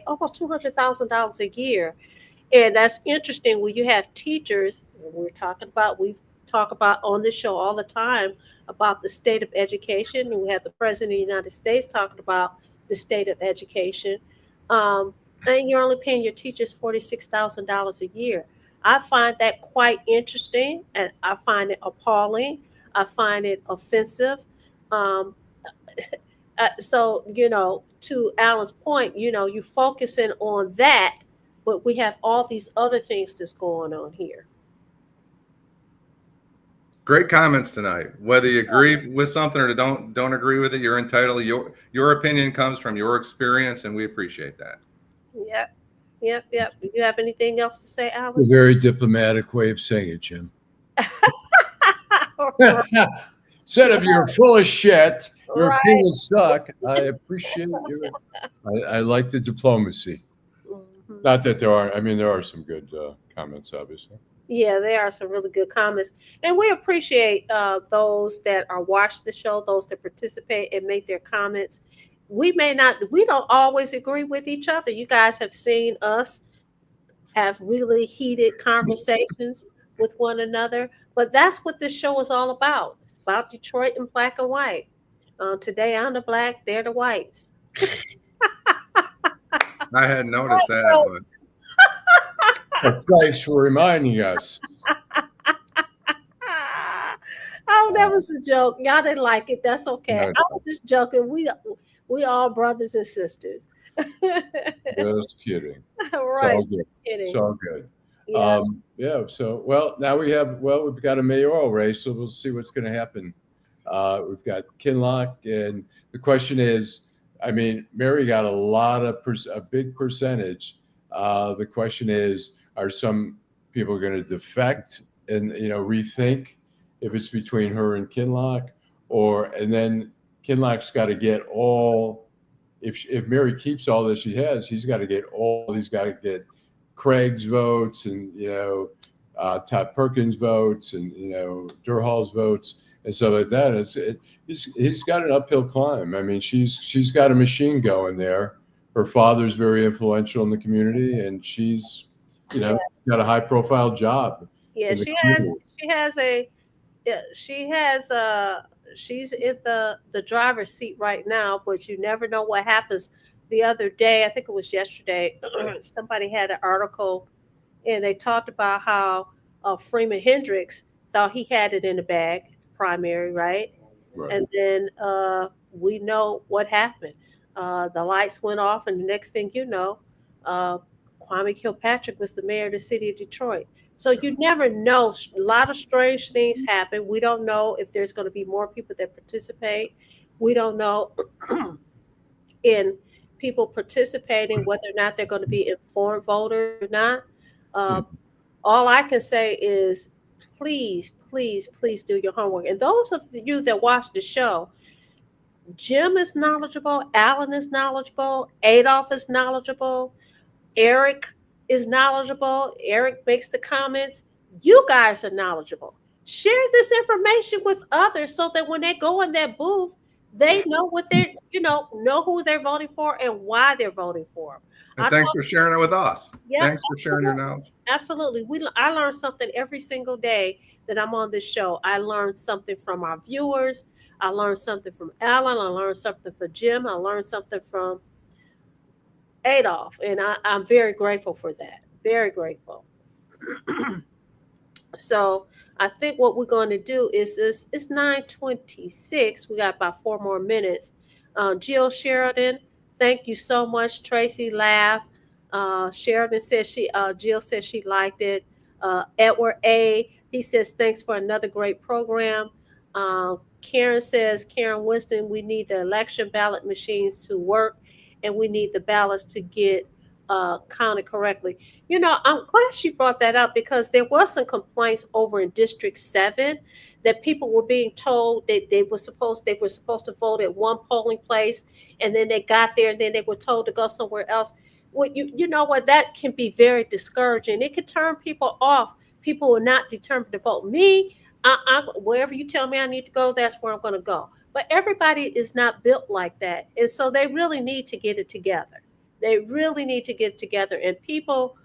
almost $200,000 a year. And that's interesting when you have teachers, and we talk about on this show all the time about the state of education, and we have the president of the United States talking about the state of education, and you're only paying your teachers $46,000 a year. I find that quite interesting, and I find it appalling. I find it offensive. So, to Allan's point, you focusing on that, but we have all these other things that's going on here. Great comments tonight. Whether you agree with something or don't agree with it, you're entitled. Your opinion comes from your experience, and we appreciate that. Yep. Do you have anything else to say, a Allan? very diplomatic way of saying it, Jim. Right. Instead of you're full of shit, your Right. opinions suck. I appreciate you. I like the diplomacy. Mhm. Not that there are some good comments, obviously. Yeah, there are some really good comments, and we appreciate those that are watch the show, those that participate and make their comments. We don't always agree with each other. You guys have seen us have really heated conversations with one another, but that's what this show is all about. It's about Detroit in black and white. Today I'm the black, they're the whites. I hadn't noticed that, but Well, thanks for reminding us. Oh, that was a joke. Y'all didn't like it. That's okay. No. I was just joking. We all brothers and sisters. Just kidding. Right. all good. Kidding. It's all good. Yeah. So, now we've got a mayoral race, so we'll see what's going to happen. We've got Kinloch, and the question is, Mary got a big percentage. The question is, are some people going to defect and rethink if it's between her and Kinloch, and then Kinloch's got to get all. If Mary keeps all that she has, he's got to get Craig's votes and Todd Perkins votes and Durhal's votes and stuff like that. He's got an uphill climb. I mean, she's got a machine going there. Her father's very influential in the community, and she's got a high profile job. Yeah, she has a yeah, she's in the driver's seat right now, but you never know what happens. The other day, I think it was yesterday, somebody had an article and they talked about how Freeman Hendricks thought he had it in the bag, primary, right? Right. And then we know what happened. The lights went off, and the next thing you know, uh, Kwame Kilpatrick was the mayor of the city of Detroit. So you never know. A lot of strange things happen. We don't know if there's going to be more people that participate. We don't know in people participating whether or not they're going to be informed voters or not. Uh, all I can say is please, please, please do your homework. And those of you that watch the show, Jim is knowledgeable, Allan is knowledgeable, Adolph is knowledgeable, Eric is knowledgeable. Eric makes the comments. You guys are knowledgeable. Share this information with others so that when they go in that booth, they know what they're, know who they're voting for and why they're voting for them. And thanks for sharing it with us. Yeah, thanks for sharing your knowledge. Absolutely. I learn something every single day that I'm on this show. I learned something from our viewers. I learned something from Allan. I learned something from Jim. I learned something from Adolph. And I'm very grateful for that. Very grateful. So I think what we're going to do is this. It's 9:26. We got about 4 more minutes. Jill Sheridan, thank you so much. Tracy laughed. Sheridan says Jill says she liked it. Edward A, he says thanks for another great program. Karen says, Karen Winston, we need the election ballot machines to work, and we need the ballots to get counted correctly. I'm glad she brought that up because there was some complaints over in District 7 that people were being told that they were supposed to vote at one polling place, and then they got there and then they were told to go somewhere else. Well, you know what, that can be very discouraging. It could turn people off. People are not determined to vote. Me, I wherever you tell me I need to go, that's where I'm going to go. But everybody is not built like that, and so they really need to get it together. They really need to get together. And people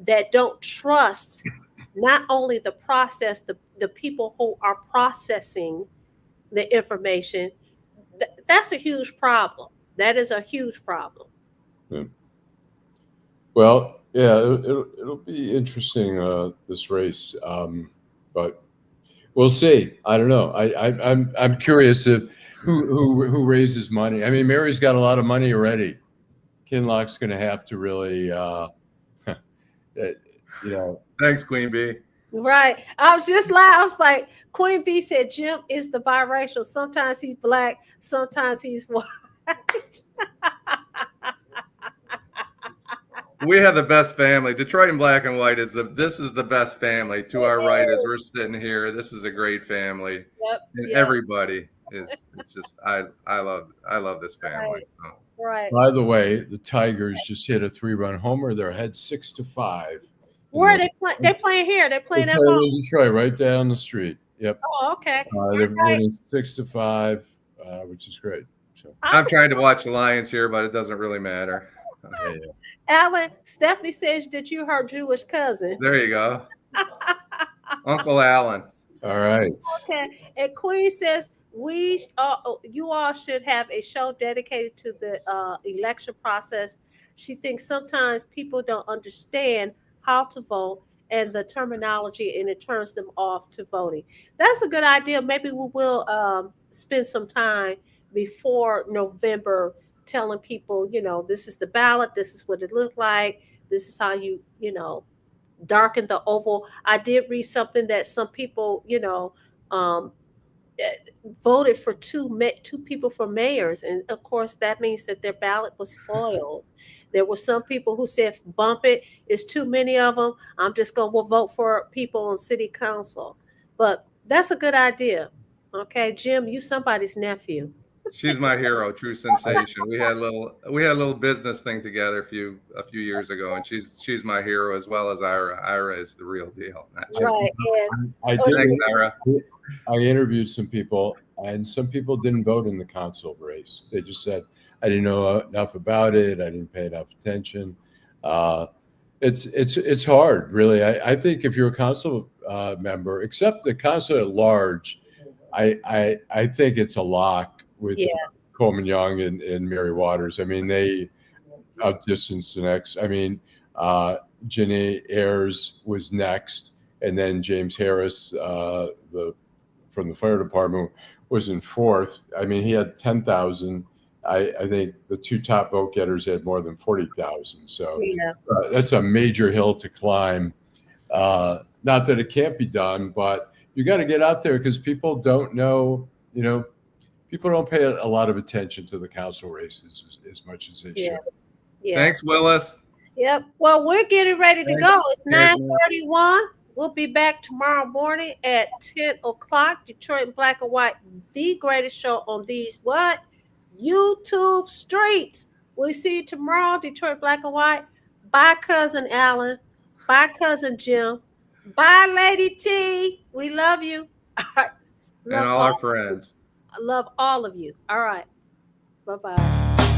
that don't trust not only the process, the people who are processing the information, that's a huge problem. That is a huge problem. Yeah. Well, yeah, it'll be interesting, this race, but we'll see. I don't know. I'm curious if who raises money. I mean, Mary's got a lot of money already. Kinloch's going to have to really, Thanks, Queen Bee. Right. I was like, Queen Bee said Jim is the biracial. Sometimes he's black, sometimes he's white. We have the best family. Detroit in black and white this is the best family. To our right, as we're sitting here, this is a great family. Yep. And everybody is. It's just I love this family. So. Right. By the way, the Tigers just hit a 3-run homer. They're ahead 6-5. Where are they playing? They're playing here. They're playing at home. In Detroit, right down the street. Yep. Oh, okay. They're winning 6-5, which is great. So I'm trying to watch the Lions here, but it doesn't really matter. yeah. Allan, Stephanie says that you her Jewish cousin. There you go. Uncle Allan. All right. Okay. And Queen says you all should have a show dedicated to the election process. She thinks sometimes people don't understand how to vote and the terminology, and it turns them off to voting. That's a good idea. Maybe we will spend some time before November telling people, this is the ballot, this is what it looked like, this is how you darken the oval. I did read something that some people, voted for two people for mayors, and of course that means that their ballot was spoiled. There were some people who said, bump it, it's too many of them, I'm just going to vote for people on city council. But that's a good idea. Okay, Jim, you somebody's nephew. She's my hero, true sensation. We had a little business thing together a few years ago, and she's my hero as well as Ira. Ira is the real deal. Right. And I oh, did. Thanks, Ira. I interviewed some people, and some people didn't vote in the council race. They just said, "I didn't know enough about it. I didn't pay enough attention." It's hard, really. I think if you're a council member, except the council at large, I think it's a lock with yeah, Coleman Young and Mary Waters. I mean, they outdistanced the next. I mean, Janae Ayers was next, and then James Harris, from the fire department, was in fourth. I mean, he had 10,000. I think the two top vote getters had more than 40,000. So yeah, that's a major hill to climb. Not that it can't be done, but you got to get out there because people don't know, people don't pay a lot of attention to the council races as much as they yeah, should. yeah. Thanks, Willis. Yep. Well, we're getting ready to Thanks. go. It's Cheers, 9:31. We'll be back tomorrow morning at 10 o'clock. Detroit in Black and White, the greatest show on these what? YouTube streets. We'll see you tomorrow, Detroit Black and White. Bye, cousin Allan. Bye, cousin Jim. Bye, Lady T. We love you. All right. And all our friends. I love all of you. All right. Bye-bye.